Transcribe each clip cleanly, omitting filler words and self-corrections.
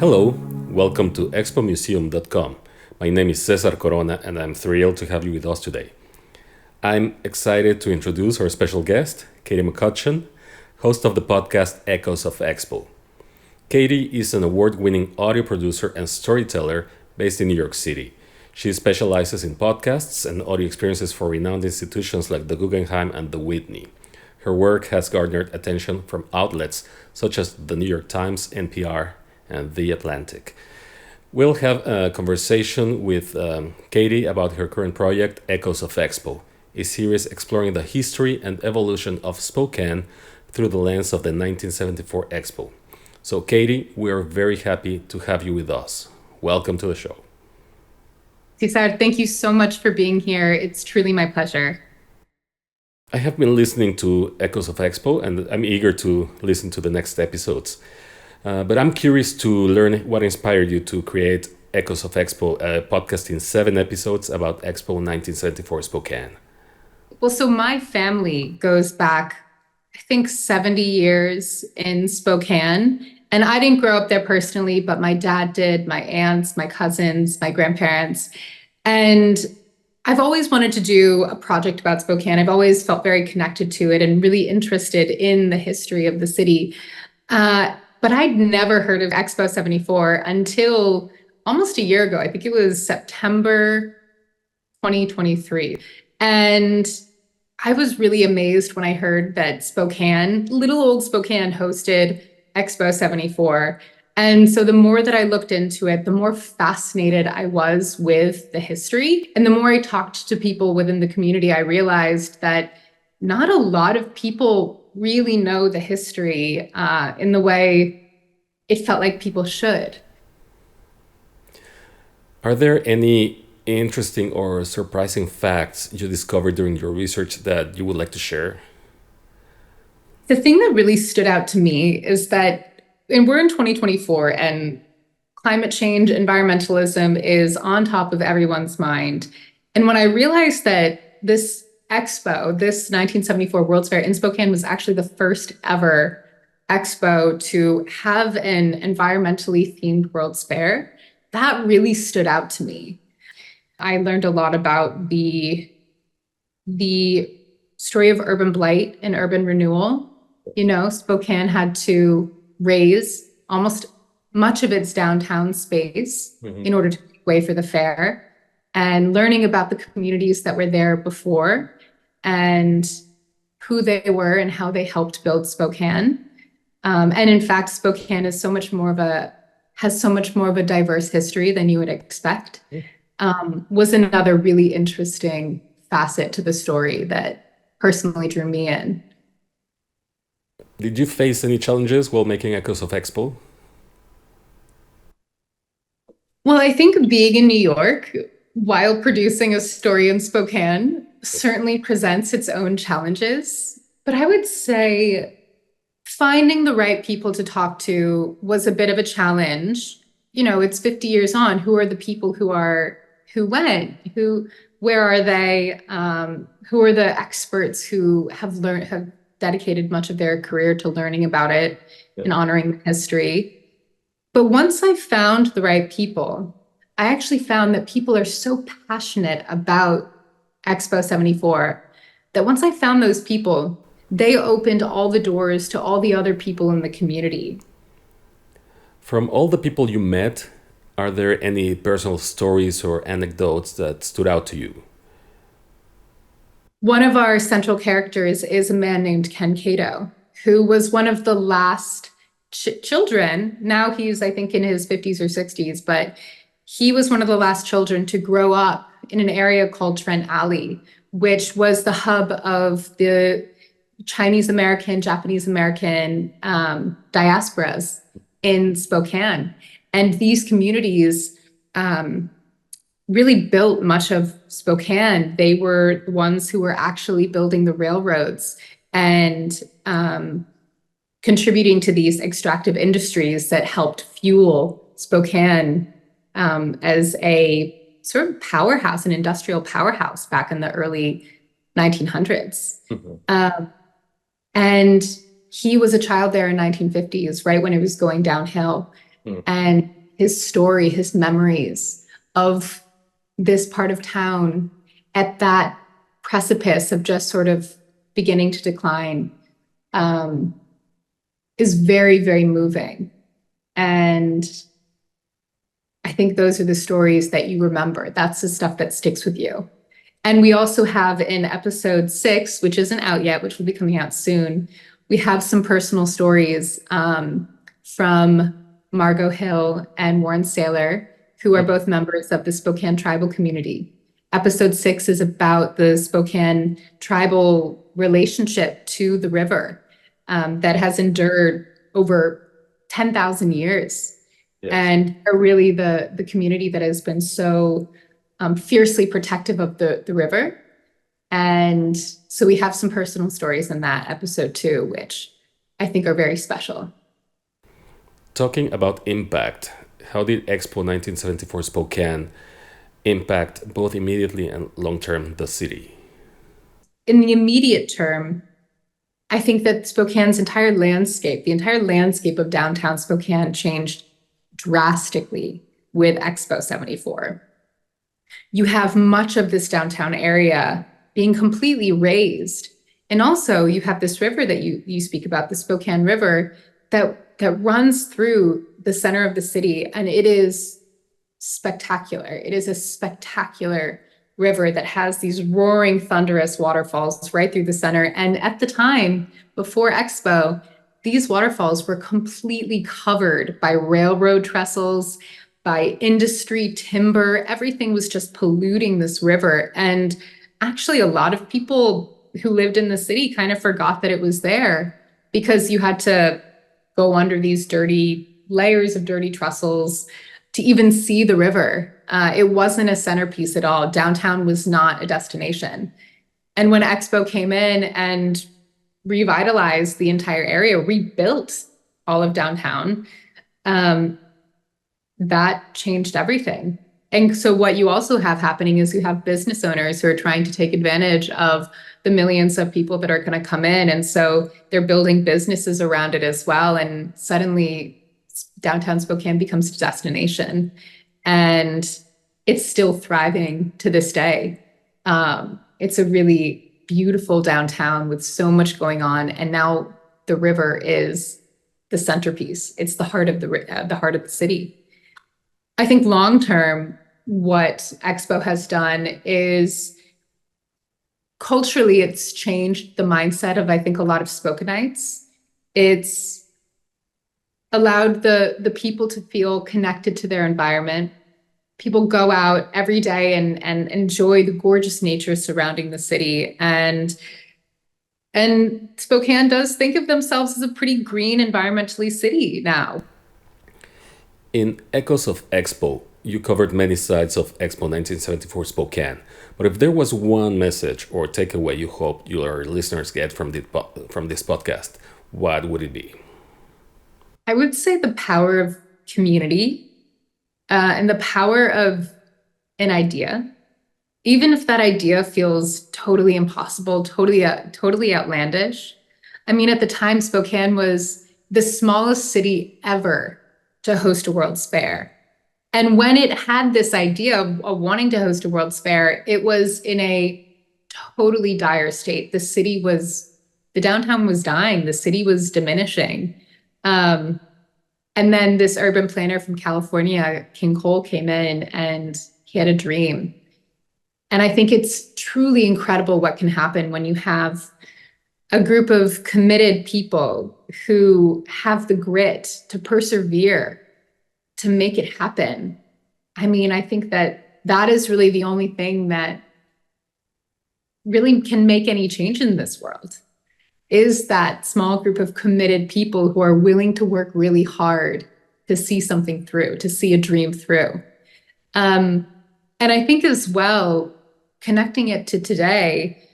Hello, welcome to expomuseum.com. My name is Cesar Corona and I'm thrilled to have you with us today. I'm excited to introduce our special guest, Katie McCutcheon, host of the podcast Echoes of Expo. Katie is an award-winning audio producer and storyteller based in New York City. She specializes in podcasts and audio experiences for renowned institutions like the Guggenheim and the Whitney. Her work has garnered attention from outlets such as the New York Times, NPR, and The Atlantic. We'll have a conversation with Katie about her current project, Echoes of Expo, a series exploring the history and evolution of Spokane through the lens of the 1974 Expo. So, Katie, we are very happy to have you with us. Welcome to the show. Cesar, thank you so much for being here. It's truly my pleasure. I have been listening to Echoes of Expo, and I'm eager to listen to the next episodes. But I'm curious to learn what inspired you to create Echoes of Expo, a podcast in 7 episodes about Expo 1974 Spokane. Well, so my family goes back, I think, 70 years in Spokane. And I didn't grow up there personally, but my dad did, my aunts, my cousins, my grandparents. And I've always wanted to do a project about Spokane. I've always felt very connected to it and really interested in the history of the city. But I'd never heard of Expo 74 until almost a year ago. I think it was September 2023. And I was really amazed when I heard that Spokane, little old Spokane, hosted Expo 74. And so the more that I looked into it, the more fascinated I was with the history. And the more I talked to people within the community, I realized that not a lot of people really know the history in the way it felt like people should. Are there any interesting or surprising facts you discovered during your research that you would like to share? The thing that really stood out to me is that, and we're in 2024, and climate change, environmentalism is on top of everyone's mind. And when I realized that this Expo, this 1974 World's Fair in Spokane, was actually the first ever Expo to have an environmentally themed World's Fair, that really stood out to me. I learned a lot about the story of urban blight and urban renewal. You know, Spokane had to raise almost much of its downtown space in order to make way for the fair, and learning about the communities that were there before and who they were and how they helped build Spokane. And in fact, Spokane is has so much more of a diverse history than you would expect. Was another really interesting facet to the story that personally drew me in. Did you face any challenges while making Echoes of Expo? Well, I think being in New York while producing a story in Spokane certainly presents its own challenges. But I would say finding the right people to talk to was a bit of a challenge. You know, it's 50 years on. Who are the people who went? Where are they? Who are the experts who have dedicated much of their career to learning about it and honoring history? But once I found the right people, I actually found that people are so passionate about Expo 74 that once I found those people, they opened all the doors to all the other people in the community. From all the people you met, are there any personal stories or anecdotes that stood out to you? One of our central characters is a man named Ken Cato, who was one of the last children. Now he's, I think, in his 50s or 60s, but he was one of the last children to grow up in an area called Trent Alley, which was the hub of the Chinese American, Japanese American diasporas in Spokane. And these communities really built much of Spokane. They were the ones who were actually building the railroads and contributing to these extractive industries that helped fuel Spokane as a sort of powerhouse, an industrial powerhouse back in the early 1900s. And he was a child there in 1950s, right when it was going downhill. Mm. and his story, his memories of this part of town at that precipice of just sort of beginning to decline, um, is very, very moving. And I think those are the stories that you remember. That's the stuff that sticks with you. And we also have in episode 6, which isn't out yet, which will be coming out soon, we have some personal stories from Margot Hill and Warren Saylor, who are both members of the Spokane tribal community. Episode 6 is about the Spokane tribal relationship to the river that has endured over 10,000 years. Yes. And are really the community that has been so fiercely protective of the river. And so we have some personal stories in that episode too, which I think are very special. Talking about impact, how did Expo 1974 Spokane impact both immediately and long term the city? In the immediate term, I think that Spokane's entire landscape, the entire landscape of downtown Spokane changed drastically with Expo 74. You have much of this downtown area being completely razed. And also you have this river that you speak about, the Spokane River, that runs through the center of the city. And it is spectacular. It is a spectacular river that has these roaring, thunderous waterfalls right through the center. And at the time, before Expo, these waterfalls were completely covered by railroad trestles, by industry, timber. Everything was just polluting this river. And actually, a lot of people who lived in the city kind of forgot that it was there because you had to go under these dirty layers of dirty trestles to even see the river. It wasn't a centerpiece at all. Downtown was not a destination. And when Expo came in and revitalized the entire area, rebuilt all of downtown, that changed everything. And so what you also have happening is you have business owners who are trying to take advantage of the millions of people that are going to come in. And so they're building businesses around it as well. And suddenly downtown Spokane becomes a destination. And it's still thriving to this day. It's a really beautiful downtown with so much going on. And now the river is the centerpiece. It's the heart of the heart of the city. I think long term, what Expo has done is culturally, it's changed the mindset of, I think, a lot of Spokanites. It's allowed the people to feel connected to their environment. People go out every day and enjoy the gorgeous nature surrounding the city. And Spokane does think of themselves as a pretty green, environmentally city now. In Echoes of Expo, you covered many sides of Expo 1974 Spokane. But if there was one message or takeaway you hope your listeners get from this podcast, what would it be? I would say the power of community and the power of an idea, even if that idea feels totally impossible, totally outlandish. I mean, at the time, Spokane was the smallest city ever to host a World's Fair. And when it had this idea of wanting to host a World's Fair, it was in a totally dire state. The downtown was dying. The city was diminishing. And then this urban planner from California, King Cole, came in and he had a dream. And I think it's truly incredible what can happen when you have a group of committed people who have the grit to persevere, to make it happen. I mean, I think that is really the only thing that really can make any change in this world, is that small group of committed people who are willing to work really hard to see something through, to see a dream through. And I think as well, connecting it to today,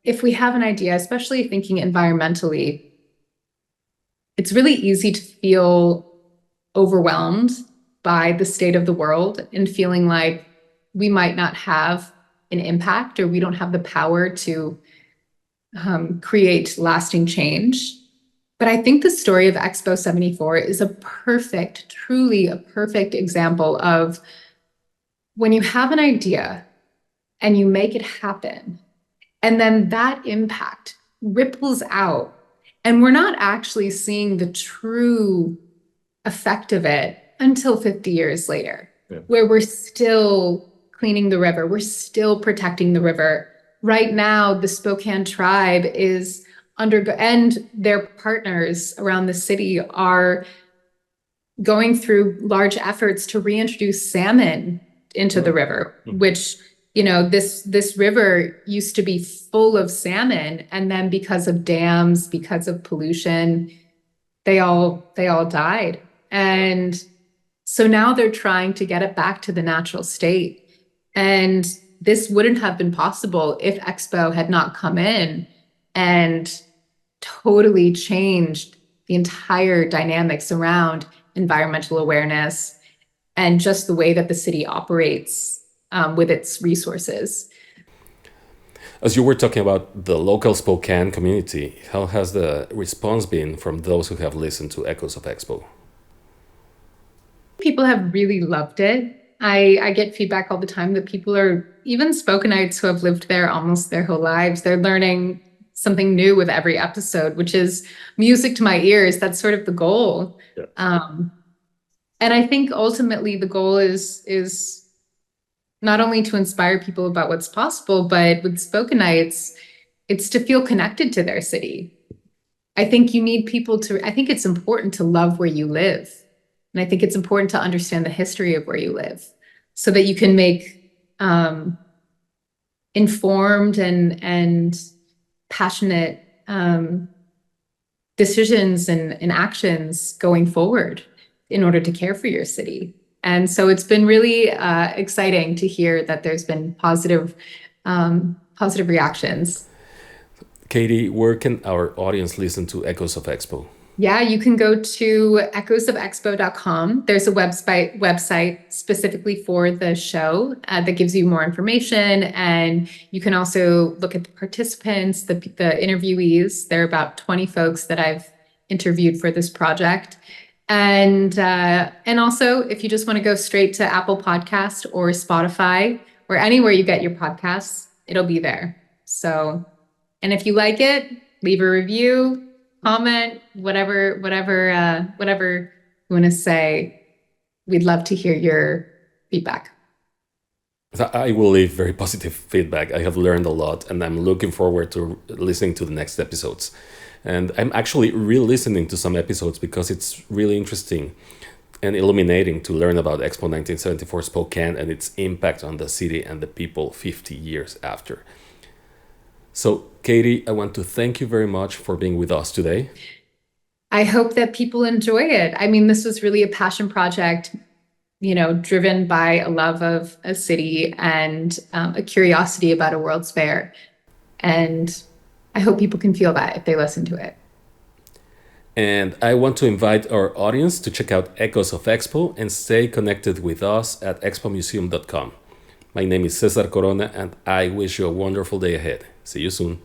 if we have an idea, especially thinking environmentally, it's really easy to feel overwhelmed by the state of the world and feeling like we might not have an impact or we don't have the power to create lasting change. But I think the story of Expo 74 is truly a perfect example of when you have an idea and you make it happen, and then that impact ripples out, and we're not actually seeing the true effect of it until 50 years later, where we're still cleaning the river, we're still protecting the river. Right now, the Spokane tribe is and their partners around the city are going through large efforts to reintroduce salmon into the river, which, this river used to be full of salmon, and then because of dams, because of pollution, they all died. And so now they're trying to get it back to the natural state. And this wouldn't have been possible if Expo had not come in and totally changed the entire dynamics around environmental awareness and just the way that the city operates with its resources. As you were talking about the local Spokane community, how has the response been from those who have listened to Echoes of Expo? People have really loved it. I get feedback all the time that people are, even Spokanites who have lived there almost their whole lives, they're learning something new with every episode, which is music to my ears. That's sort of the goal. Yeah. And I think ultimately the goal is not only to inspire people about what's possible, but with Spokanites, it's to feel connected to their city. I think you need people I think it's important to love where you live. And I think it's important to understand the history of where you live so that you can make informed and passionate decisions and actions going forward in order to care for your city. And so it's been really exciting to hear that there's been positive reactions. Katie, where can our audience listen to Echoes of Expo? Yeah, you can go to echoesofexpo.com. There's a website specifically for the show that gives you more information. And you can also look at the participants, the interviewees. There are about 20 folks that I've interviewed for this project. And also, if you just want to go straight to Apple Podcast or Spotify or anywhere you get your podcasts, it'll be there. So, and if you like it, leave a review, comment, whatever you want to say. We'd love to hear your feedback. I will leave very positive feedback. I have learned a lot, and I'm looking forward to listening to the next episodes. And I'm actually re-listening to some episodes because it's really interesting and illuminating to learn about Expo 1974 Spokane and its impact on the city and the people 50 years after. So, Katie, I want to thank you very much for being with us today. I hope that people enjoy it. I mean, this was really a passion project, driven by a love of a city and a curiosity about a World's Fair. And I hope people can feel that if they listen to it. And I want to invite our audience to check out Echoes of Expo and stay connected with us at expomuseum.com. My name is Cesar Corona, and I wish you a wonderful day ahead. See you soon.